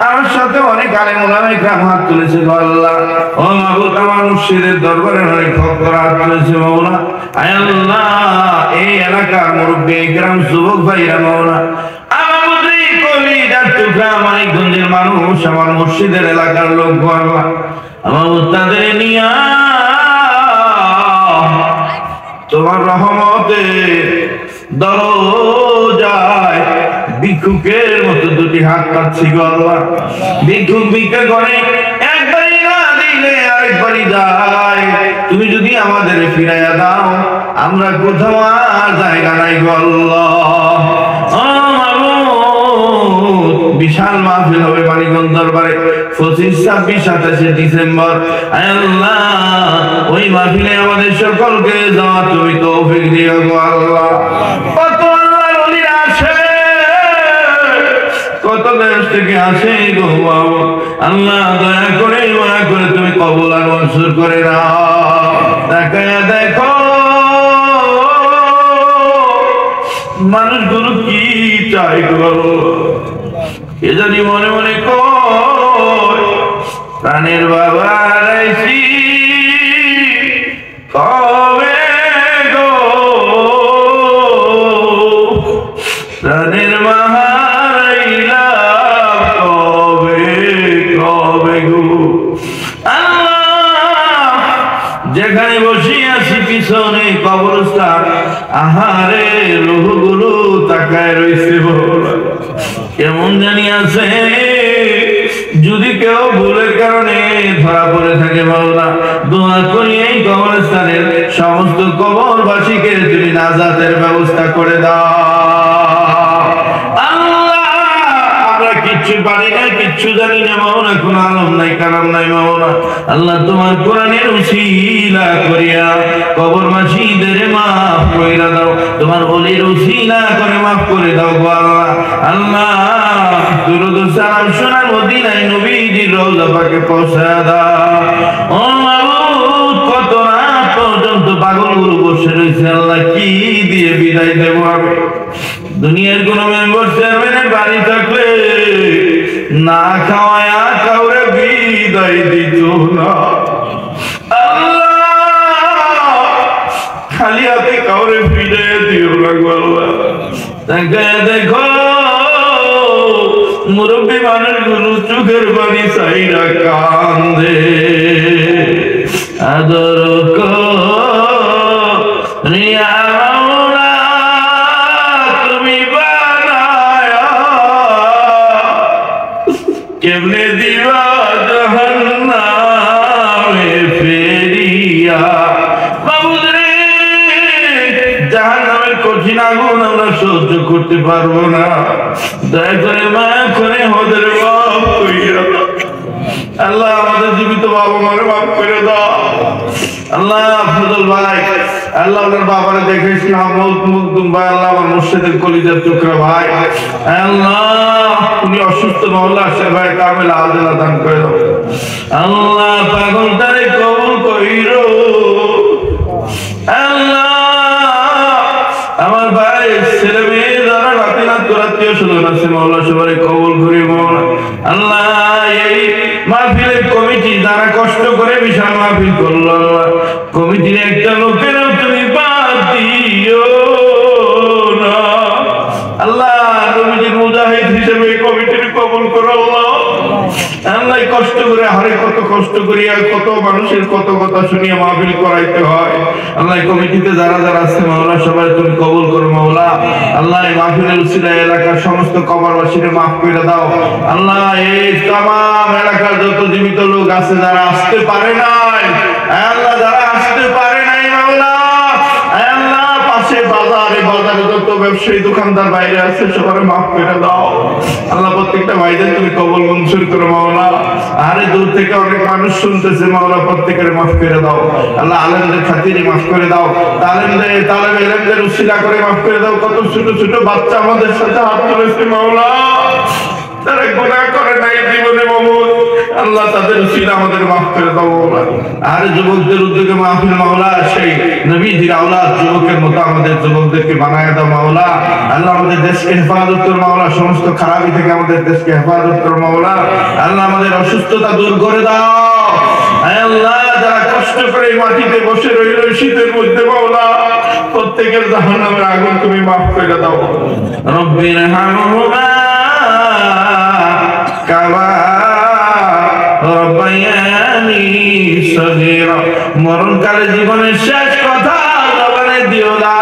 আমার সাথে অনেক আলেম ওলামা ইকরাম হাত তুলেছে আল্লাহ। ও মাবুদ, আমার মুর্শিদের দরবারে অনেক ভক্তরা হাত তুলেছে মাওলা। আয় আল্লাহ, এই এলাকার মুরব্বী ইকরাম যুবক ভাইরা মাওলা, মানিকগঞ্জের মানুষ, আমার মুর্শিদের এলাকার লোক আল্লাহ, আমার তাদের নিয়া তোমার রহমতে দরজায় ভিক্ষুকের মতো দুটি হাত পাচ্ছি গো আল্লাহ। ভিক্ষুক ভিক্ষা করে, একবারই না দিলে আরেকবারই যায়। তুমি যদি আমাদের ফিরাইয়া দাও, আমরা কোথাও আর জায়গা নাই গো আল্লাহ। বিশাল মাহফিল হবে মানিকগঞ্জ দরবারে 25, 26, 27 ডিসেম্বর। আল্লাহ, ওই মাহফিলে আমাদের সকলকে যাওয়া তুমি তৌফিক দিও গো আল্লাহ। কত আল্লাহর ওলিরা আসে, কত দেশ থেকে আসে গো আল্লাহ, দয়া করে তুমি কবুল আর মঞ্জুর করে নাও। তাকায়া দেখো মানুষগুলো কি চাই গো, এ যদি মনে মনে কয় প্রাণের বাবা রাইছি কবে গো, প্রাণের মাহারাইলা কবে কবে গো। আল্লাহ, যেখানে বসে আছি পিছনে কবরস্থান, আহারে রুহগুলো তাকায় রয়েছে বলা কেমন জানি আছে। যদি কেউ ভুলের কারণে ধরা পড়ে থাকে মাওলা, দোয়া করি এই কবরস্থানের সমস্ত কবরবাসীকে তুমি নাজাতের ব্যবস্থা করে দাও আল্লাহ। আমরা কিচ্ছু পারি না, কিচ্ছু জানি না মাওলা, কোনো আলম নাই কালাম নাই মাওলা। আল্লাহ, তোমার কোরআনের উসিলা করিয়া কবরবাসীদের মাফ কইরা দাও, তোমার ওলির উসিলা করে মাফ করে দাও গো আল্লাহ। আল্লাহ, দুরূদ সালাম শোনার মদিনায় নবীজির রওজা পাকে পৌঁছায়া দাও। ও মাবুদ, কত রাত পর্যন্ত পাগলগুলো বসে রয়েছে আল্লাহ, কি দিয়ে বিদায় দেব আমি? দুনিয়ার কোন মেম্বার চেয়ারম্যানের বাড়ি থাকলে না খাওয়ায়া কাউরে বিদায় দিত না আল্লাহ, খালি হাতে কাউরে বিদায় দিও না গো আল্লাহ। তাকায়া দেখো মুরব্বী মানুষগুলো চোখের পানি চাইরা কান্দে, আদর করিয়া মাওলা তুমি বানায়া, কেমনে দিবা জাহান্নামে ফেরিয়া। মাবুদ রে, জাহান্নামের কঠিন আগুন আমরা সহ্য করতে পারবো না, দয়া করে মায়া করে আমাদের মাফ কইরা দাও আল্লাহ। আমাদের জীবিত বাবা মারে মাফ করে দাও আল্লাহ। ফজল ভাই আল্লাহ, ওনার বাবারে দেখেছি মুকদুম ভাই আল্লাহ, আমার মুর্শিদের কলিজার টুকরা ভাই আল্লাহ, উনি অসুস্থ মাওলা, সেবায় কামেল আজলা দান করে দাও আল্লাহ। পাগলটারে কবুল কইরো আল্লাহ। আমার ভাই ছেলে মেয়ে যারা রাতে না তোরাত্মীয় স্বজন আছে মাওলা, সবাই কবুল করি মাওলা। আল্লাহ, এই মাহফিলের কমিটি যারা কষ্ট করে বিশাল মাহফিল করলো আল্লাহ, কমিটির একটা লোকেরও তুমি বাদ দিও না আল্লাহ। কমিটির মুজাহিদ হিসেবে কমিটির কবুল করো আল্লাহ। আল্লাহ, কষ্ট করে হারে কত কষ্ট করিয়া কত মানুষের কত কথা শুনিয়া মাহফিল করাইতে হয় আল্লাহ। কমিটিতে যারা যারা আছে মাওলা, সবাই তুমি কবুল করো মাওলা। আল্লাহ, এই মাহফিলের উসিলায় এলাকার সমস্ত কবরবাসীকে মাফ করে দাও আল্লাহ। এই तमाम এলাকার যত জীবিত লোক আছে যারা আসতে পারে নাই আল্লাহ, যারা আসতে পারে নাই মাওলা, আল্লাহ পাশে বাজারে যত ব্যবসায়ী দোকানদার বাইরে আছে সবার মাফ করে দাও আল্লাহ। প্রত্যেকটা ভাইদের তুমি কবুল মঞ্জুর করো মাওলা। আরে দূর থেকে অনেক মানুষ শুনতেছে মাওলা, প্রত্যেকের মাফ করে দাও আল্লাহ। আলেমদের খাতিরে মাফ করে দাও, তালেবে ইলমদের উসিলা করে মাফ করে দাও। কত ছোট ছোট বাচ্চা আমাদের সাথে হাত তুলেছে মাওলা, তারা গুনাহ করে নাই জীবনে মাবুদ আল্লাহ তাদের উসিলা আমাদের মাফ করে দাও মাওলা। আর যুবকদের উদ্যোগে মাহফিল মাওলা, সেই নবীজির আওলাদ যুবকের মতো আমাদের যুবকদেরকে বানায় দাও মাওলা। আল্লাহ আমাদের দেশকে হেফাজত কর মাওলা, সমস্ত খারাপি থেকে আমাদের দেশকে হেফাজত কর মাওলা। আল্লাহ আমাদের অসুস্থতা দূর করে দাও। আল্লাহ যারা কষ্ট করে মাটিতে বসে রইল শীতের মধ্যে মাওলা, প্রত্যেকের জাহান্নামের আগুন তুমি মাফ করে দাও। রব্বির হামহুমা কামা রব্বায়ানি সগীরা। মরণকালে জীবনের শেষ কথা জবানে দিও না।